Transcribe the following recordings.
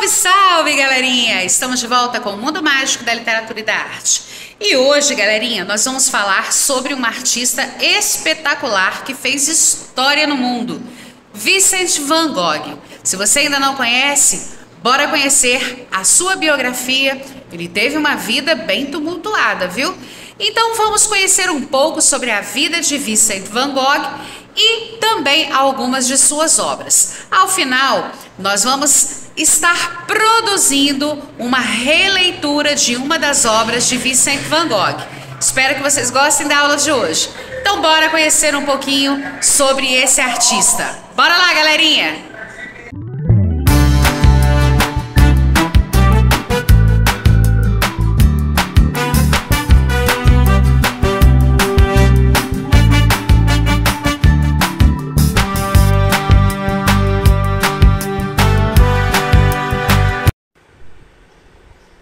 Salve, salve, galerinha! Estamos de volta com o Mundo Mágico da Literatura e da Arte. E hoje, galerinha, nós vamos falar sobre uma artista espetacular que fez história no mundo, Vincent van Gogh. Se você ainda não conhece, bora conhecer a sua biografia. Ele teve uma vida bem tumultuada, viu? Então vamos conhecer um pouco sobre a vida de Vincent van Gogh e também algumas de suas obras. Ao final, nós vamos estar produzindo uma releitura de uma das obras de Vincent van Gogh. Espero que vocês gostem da aula de hoje. Então bora conhecer um pouquinho sobre esse artista. Bora lá, galerinha!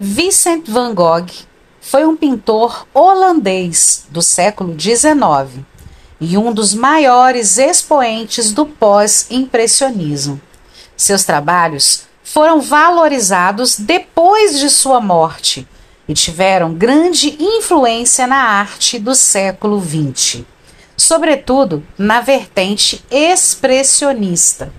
Vincent van Gogh foi um pintor holandês do século XIX e um dos maiores expoentes do pós-impressionismo. Seus trabalhos foram valorizados depois de sua morte e tiveram grande influência na arte do século XX, sobretudo na vertente expressionista.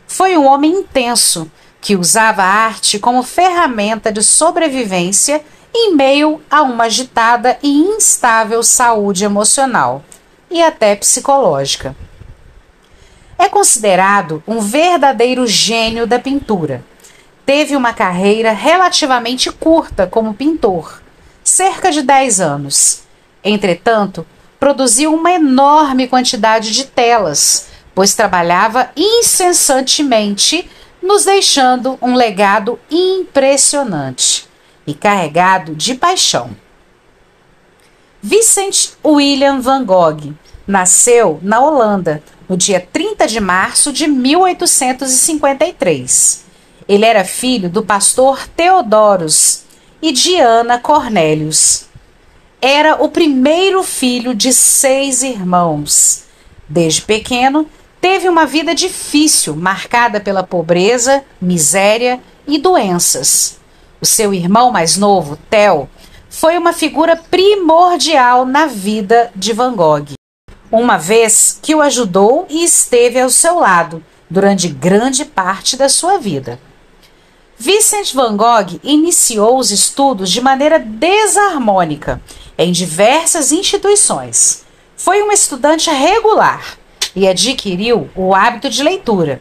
Foi um homem intenso, que usava a arte como ferramenta de sobrevivência em meio a uma agitada e instável saúde emocional e até psicológica. É considerado um verdadeiro gênio da pintura. Teve uma carreira relativamente curta como pintor, cerca de 10 anos. Entretanto, produziu uma enorme quantidade de telas, pois trabalhava incessantemente, nos deixando um legado impressionante e carregado de paixão. Vincent Willem van Gogh nasceu na Holanda no dia 30 de março de 1853. Ele era filho do pastor Theodorus e de Ana Cornelius. Era o primeiro filho de 6 irmãos. Desde pequeno, teve uma vida difícil, marcada pela pobreza, miséria e doenças. O seu irmão mais novo, Theo, foi uma figura primordial na vida de Van Gogh, uma vez que o ajudou e esteve ao seu lado durante grande parte da sua vida. Vincent van Gogh iniciou os estudos de maneira desarmônica em diversas instituições. Foi um estudante regular e adquiriu o hábito de leitura,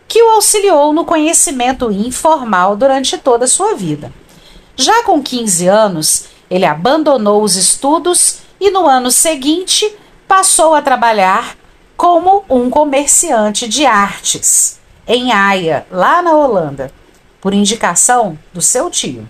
que o auxiliou no conhecimento informal durante toda a sua vida. Já com 15 anos, ele abandonou os estudos e no ano seguinte passou a trabalhar como um comerciante de artes em Haia, lá na Holanda, por indicação do seu tio.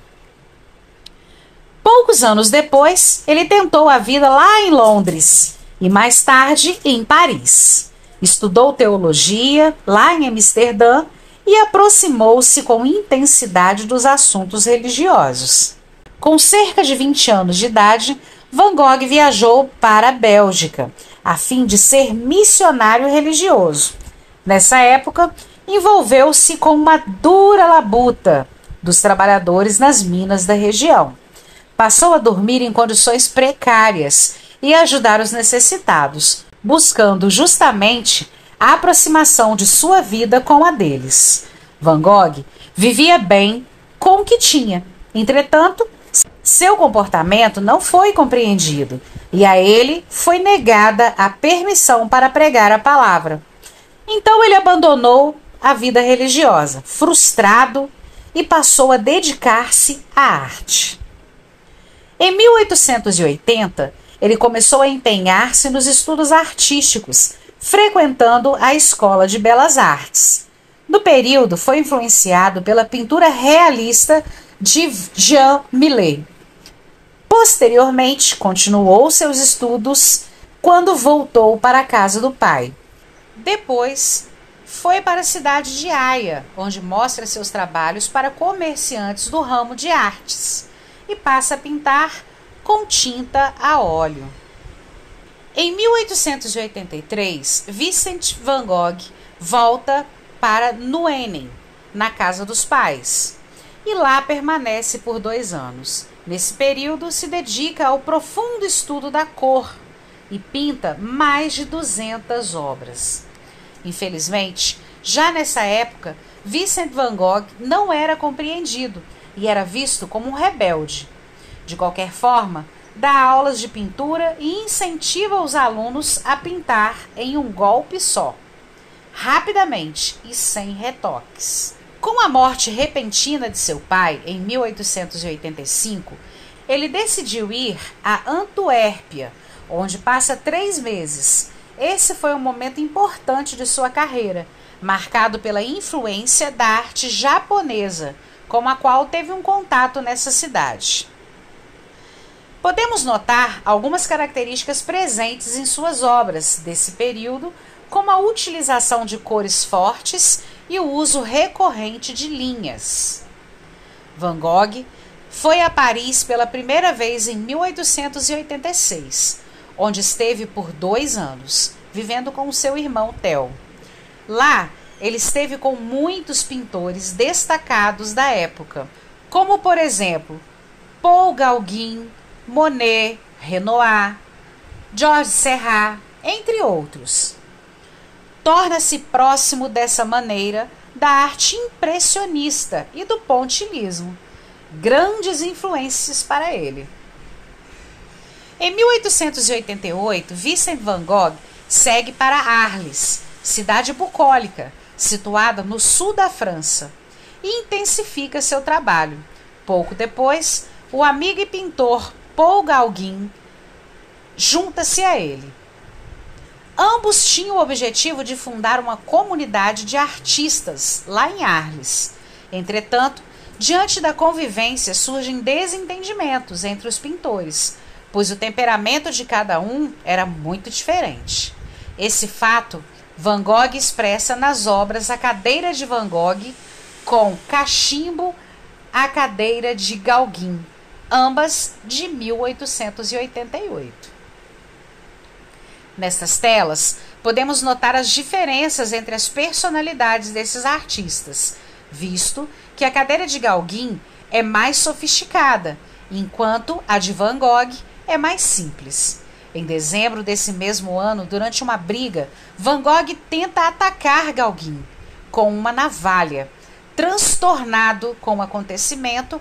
Poucos anos depois, ele tentou a vida lá em Londres e mais tarde em Paris. Estudou teologia lá em Amsterdã e aproximou-se com intensidade dos assuntos religiosos. Com cerca de 20 anos de idade, Van Gogh viajou para a Bélgica, a fim de ser missionário religioso. Nessa época, envolveu-se com uma dura labuta dos trabalhadores nas minas da região. Passou a dormir em condições precárias e ajudar os necessitados, buscando justamente a aproximação de sua vida com a deles. Van Gogh vivia bem com o que tinha. Entretanto, seu comportamento não foi compreendido e a ele foi negada a permissão para pregar a palavra. Então ele abandonou a vida religiosa, frustrado, e passou a dedicar-se à arte. Em 1880, ele começou a empenhar-se nos estudos artísticos, frequentando a Escola de Belas Artes. No período, foi influenciado pela pintura realista de Jean Millet. Posteriormente, continuou seus estudos quando voltou para a casa do pai. Depois, foi para a cidade de Haia, onde mostra seus trabalhos para comerciantes do ramo de artes e passa a pintar com tinta a óleo. Em 1883, Vincent van Gogh volta para Nuenen, na casa dos pais, e lá permanece por 2 anos. Nesse período, se dedica ao profundo estudo da cor e pinta mais de 200 obras. Infelizmente, já nessa época, Vincent van Gogh não era compreendido e era visto como um rebelde. De qualquer forma, dá aulas de pintura e incentiva os alunos a pintar em um golpe só, rapidamente e sem retoques. Com a morte repentina de seu pai, em 1885, ele decidiu ir a Antuérpia, onde passa 3 meses. Esse foi um momento importante de sua carreira, marcado pela influência da arte japonesa, com a qual teve um contato nessa cidade. Podemos notar algumas características presentes em suas obras desse período, como a utilização de cores fortes e o uso recorrente de linhas. Van Gogh foi a Paris pela primeira vez em 1886, onde esteve por 2 anos, vivendo com seu irmão Theo. Lá, ele esteve com muitos pintores destacados da época, como, por exemplo, Paul Gauguin, Monet, Renoir, Georges Seurat, entre outros. Torna-se próximo dessa maneira da arte impressionista e do pontilhismo, grandes influências para ele. Em 1888, Vincent van Gogh segue para Arles, cidade bucólica, situada no sul da França, e intensifica seu trabalho. Pouco depois, o amigo e pintor Paul Gauguin junta-se a ele. Ambos tinham o objetivo de fundar uma comunidade de artistas lá em Arles. Entretanto, diante da convivência surgem desentendimentos entre os pintores, pois o temperamento de cada um era muito diferente. Esse fato Van Gogh expressa nas obras A Cadeira de Van Gogh com Cachimbo, A Cadeira de Gauguin, ambas de 1888. Nestas telas, podemos notar as diferenças entre as personalidades desses artistas, visto que a cadeira de Gauguin é mais sofisticada, enquanto a de Van Gogh é mais simples. Em dezembro desse mesmo ano, durante uma briga, Van Gogh tenta atacar Gauguin com uma navalha. Transtornado com o acontecimento,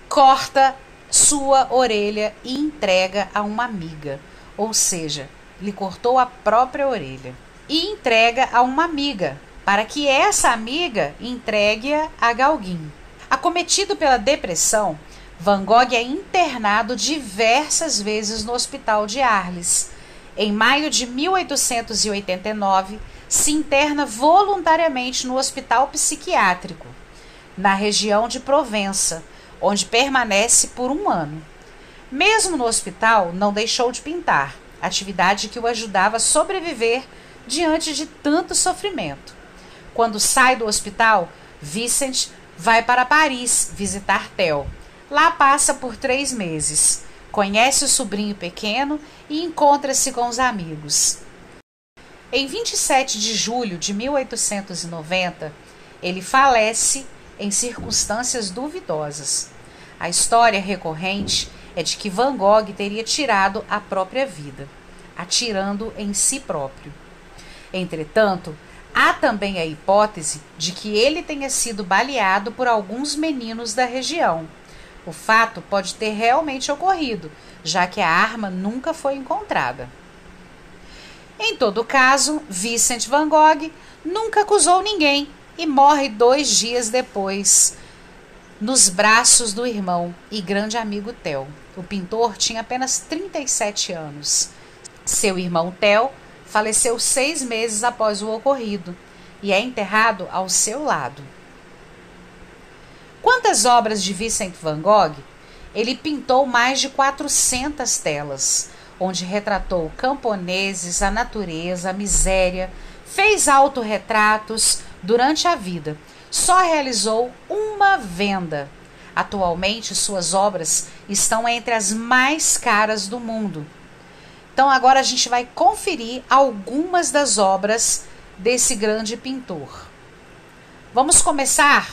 corta sua orelha e entrega a uma amiga, ou seja, lhe cortou a própria orelha, e entrega a uma amiga, para que essa amiga entregue-a a Gauguin. Acometido pela depressão, Van Gogh é internado diversas vezes no hospital de Arles. Em maio de 1889, se interna voluntariamente no hospital psiquiátrico, na região de Provença, onde permanece por 1 ano. Mesmo no hospital, não deixou de pintar, atividade que o ajudava a sobreviver diante de tanto sofrimento. Quando sai do hospital, Vincent vai para Paris visitar Theo. Lá passa por 3 meses, conhece o sobrinho pequeno e encontra-se com os amigos. Em 27 de julho de 1890, ele falece em circunstâncias duvidosas. A história recorrente é de que Van Gogh teria tirado a própria vida, atirando em si próprio. Entretanto, há também a hipótese de que ele tenha sido baleado por alguns meninos da região. O fato pode ter realmente ocorrido, já que a arma nunca foi encontrada. Em todo caso, Vincent van Gogh nunca acusou ninguém e morre 2 dias depois, nos braços do irmão e grande amigo Theo. O pintor tinha apenas 37 anos. Seu irmão Theo faleceu 6 meses após o ocorrido e é enterrado ao seu lado. Quantas obras de Vincent van Gogh? Ele pintou mais de 400 telas, onde retratou camponeses, a natureza, a miséria, fez autorretratos durante a vida. Só realizou uma venda. Atualmente, suas obras estão entre as mais caras do mundo. Então, agora a gente vai conferir algumas das obras desse grande pintor. Vamos começar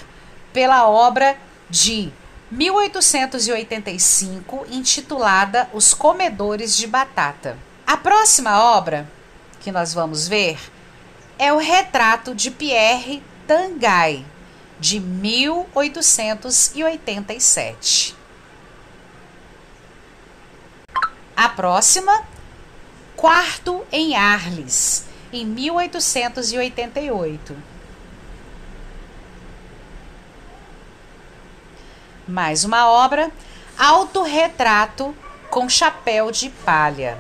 pela obra de 1885, intitulada Os Comedores de Batata. A próxima obra que nós vamos ver é o Retrato de Pierre Tanguy, de 1887. A próxima, Quarto em Arles, em 1888. Mais uma obra, Autorretrato com Chapéu de Palha.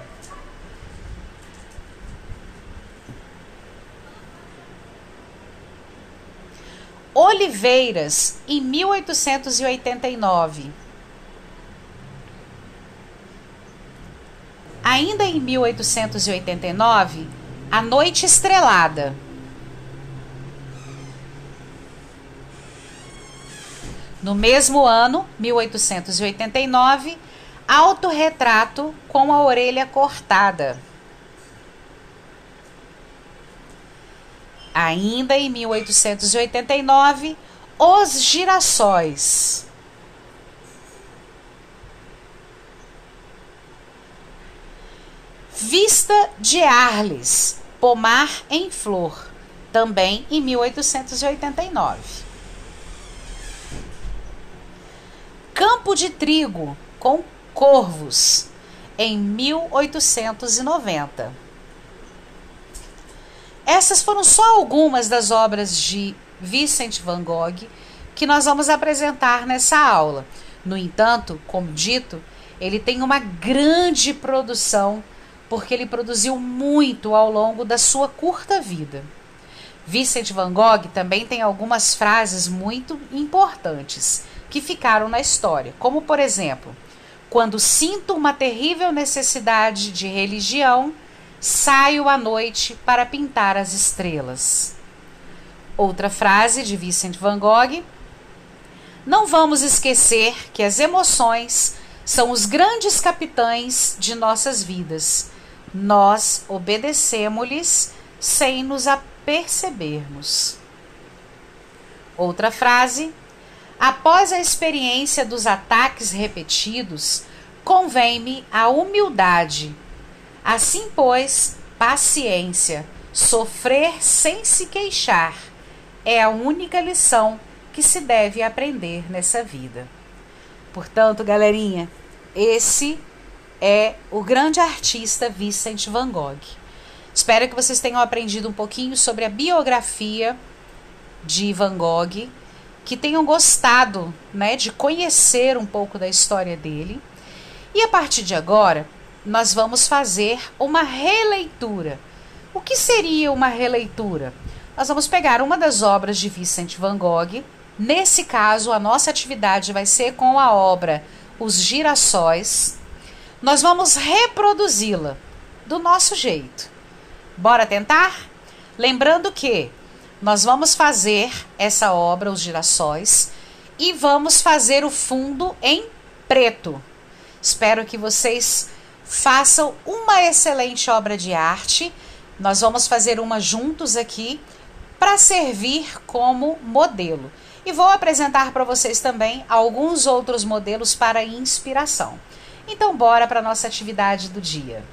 Oliveiras, em 1889. Ainda em 1889, A Noite Estrelada. No mesmo ano, 1889, Autorretrato com a Orelha Cortada. Ainda em 1889, Os Girassóis. Vista de Arles, Pomar em Flor, também em 1889. Campo de Trigo com Corvos, em 1890. Essas foram só algumas das obras de Vincent van Gogh que nós vamos apresentar nessa aula. No entanto, como dito, ele tem uma grande produção, porque ele produziu muito ao longo da sua curta vida. Vincent van Gogh também tem algumas frases muito importantes que ficaram na história, como por exemplo, quando sinto uma terrível necessidade de religião, saio à noite para pintar as estrelas. Outra frase de Vincent van Gogh: não vamos esquecer que as emoções são os grandes capitães de nossas vidas. Nós obedecemos-lhes sem nos apercebermos. Outra frase: após a experiência dos ataques repetidos, convém-me a humildade. Assim, pois, paciência, sofrer sem se queixar, é a única lição que se deve aprender nessa vida. Portanto, galerinha, esse é o grande artista Vincent van Gogh. Espero que vocês tenham aprendido um pouquinho sobre a biografia de Van Gogh, que tenham gostado, né, de conhecer um pouco da história dele. E a partir de agora, nós vamos fazer uma releitura. O que seria uma releitura? Nós vamos pegar uma das obras de Vincent van Gogh. Nesse caso, a nossa atividade vai ser com a obra Os Girassóis. Nós vamos reproduzi-la do nosso jeito. Bora tentar? Lembrando que nós vamos fazer essa obra, Os Girassóis, e vamos fazer o fundo em preto. Espero que vocês façam uma excelente obra de arte. Nós vamos fazer uma juntos aqui para servir como modelo. E vou apresentar para vocês também alguns outros modelos para inspiração. Então, bora para a nossa atividade do dia.